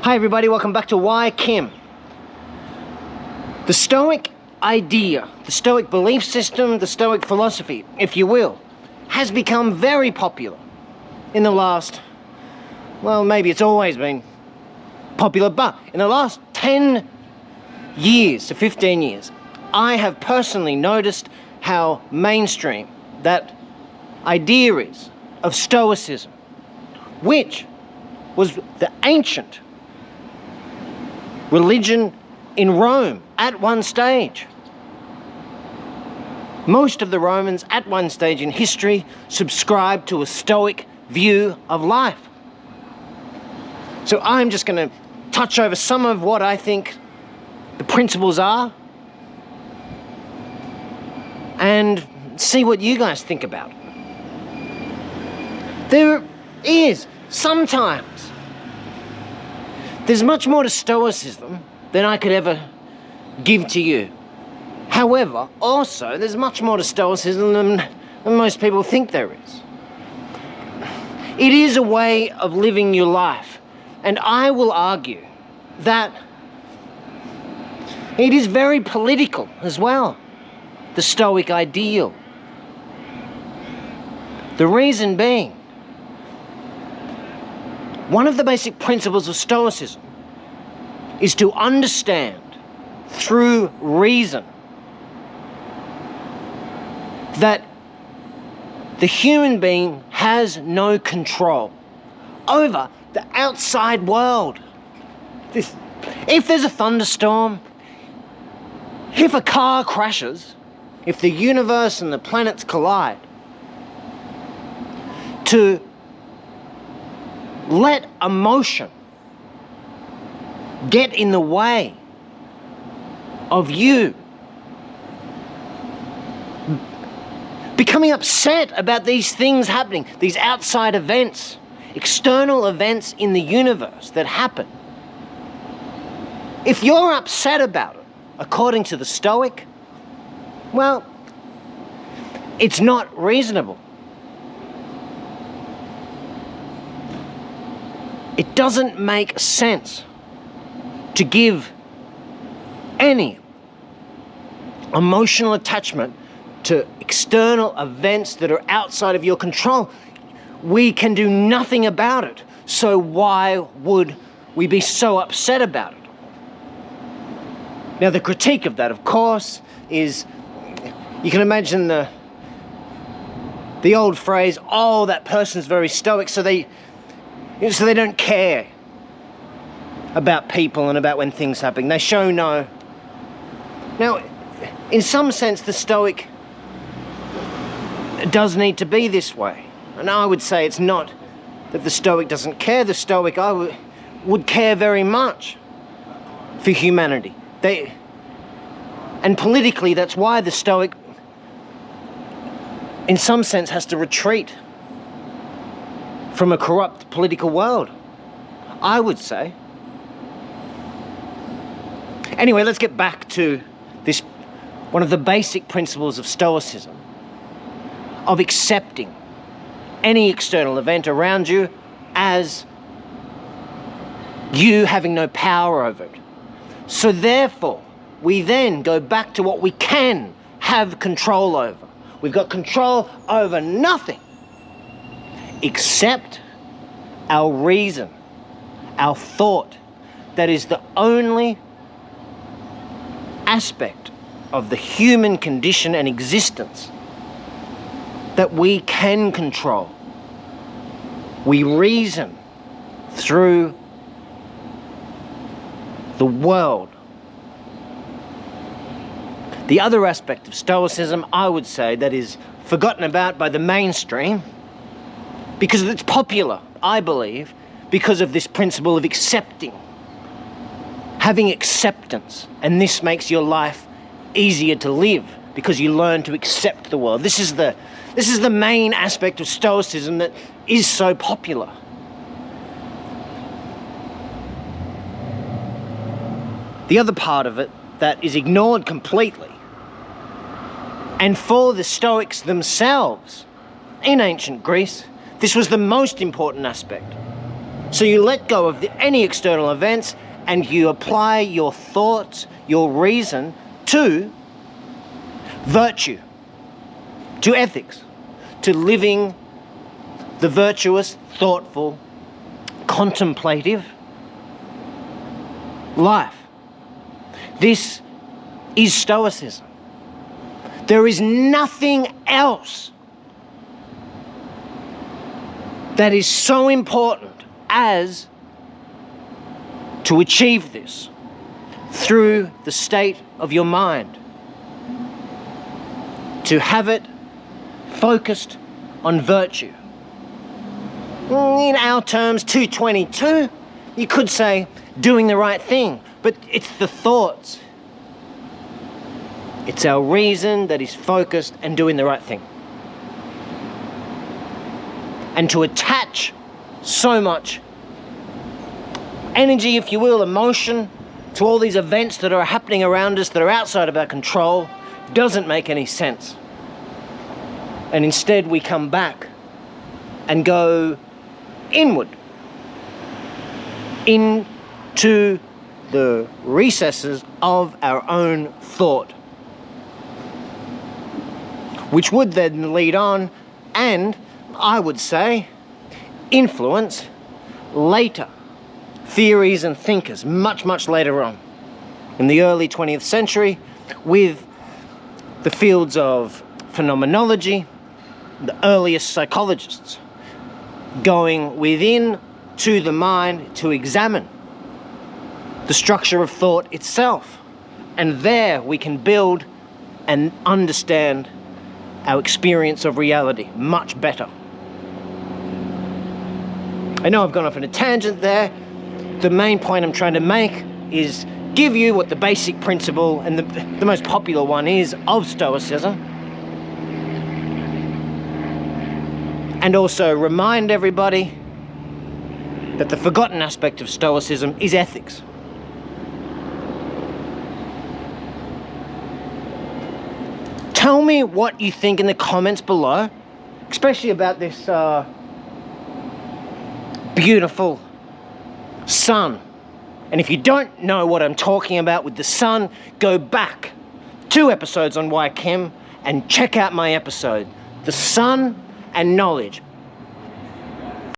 Hi everybody, welcome back to Why Kim. The Stoic idea, the Stoic belief system, the Stoic philosophy, if you will, has become very popular in the last, well, maybe it's always been popular, but in the last 10 years to 15 years, I have personally noticed how mainstream that idea is of Stoicism, which was the ancient religion in Rome at one stage. Most of the Romans at one stage in history subscribed to a Stoic view of life. So I'm just going to touch over some of what I think the principles are and see what you guys think about it. There is sometimes there's much more to Stoicism than I could ever give to you. However, also, there's much more to Stoicism than most people think there is. It is a way of living your life, and I will argue that it is very political as well, the Stoic ideal. The reason being, one of the basic principles of Stoicism is to understand through reason that the human being has no control over the outside world. If there's a thunderstorm, if a car crashes, if the universe and the planets collide, to let emotion get in the way of you becoming upset about these things happening, these outside events, external events in the universe that happen. If you're upset about it, according to the Stoic, well, it's not reasonable. It doesn't make sense to give any emotional attachment to external events that are outside of your control. We can do nothing about it, so why would we be so upset about it? Now, the critique of that, of course, is you can imagine the old phrase, oh, that person's very stoic, so they don't care about people and about when things happen. They show no. Now, in some sense, the Stoic does need to be this way. And I would say it's not that the Stoic doesn't care. The Stoic, would care very much for humanity. And politically, that's why the Stoic, in some sense, has to retreat from a corrupt political world, I would say. Anyway, let's get back to this, one of the basic principles of Stoicism, of accepting any external event around you as you having no power over it. So therefore, we then go back to what we can have control over. We've got control over nothing except our reason, our thought. That is the only aspect of the human condition and existence that we can control. We reason through the world. The other aspect of Stoicism, I would say, that is forgotten about by the mainstream, because it's popular, I believe, because of this principle of accepting, having acceptance, and this makes your life easier to live because you learn to accept the world. This is the main aspect of Stoicism that is so popular. The other part of it that is ignored completely, and for the Stoics themselves in ancient Greece, this was the most important aspect. So you let go of any external events and you apply your thoughts, your reason to virtue, to ethics, to living the virtuous, thoughtful, contemplative life. This is Stoicism. There is nothing else that is so important as to achieve this through the state of your mind. To have it focused on virtue. In our terms, 222, you could say doing the right thing, but it's the thoughts. It's our reason that is focused and doing the right thing. And to attach so much energy, if you will, emotion, to all these events that are happening around us that are outside of our control doesn't make any sense. And instead we come back and go inward into the recesses of our own thought, which would then lead on and, I would say, influence later theories and thinkers, much, much later on. In the early 20th century, with the fields of phenomenology, the earliest psychologists going within to the mind to examine the structure of thought itself. And there we can build and understand our experience of reality much better. I know I've gone off on a tangent there. The main point I'm trying to make is give you what the basic principle and the most popular one is of Stoicism, and also remind everybody that the forgotten aspect of Stoicism is ethics. Tell me what you think in the comments below, especially about this beautiful sun. And if you don't know what I'm talking about with the sun, go back 2 episodes on Why Chem and check out my episode, The Sun and Knowledge.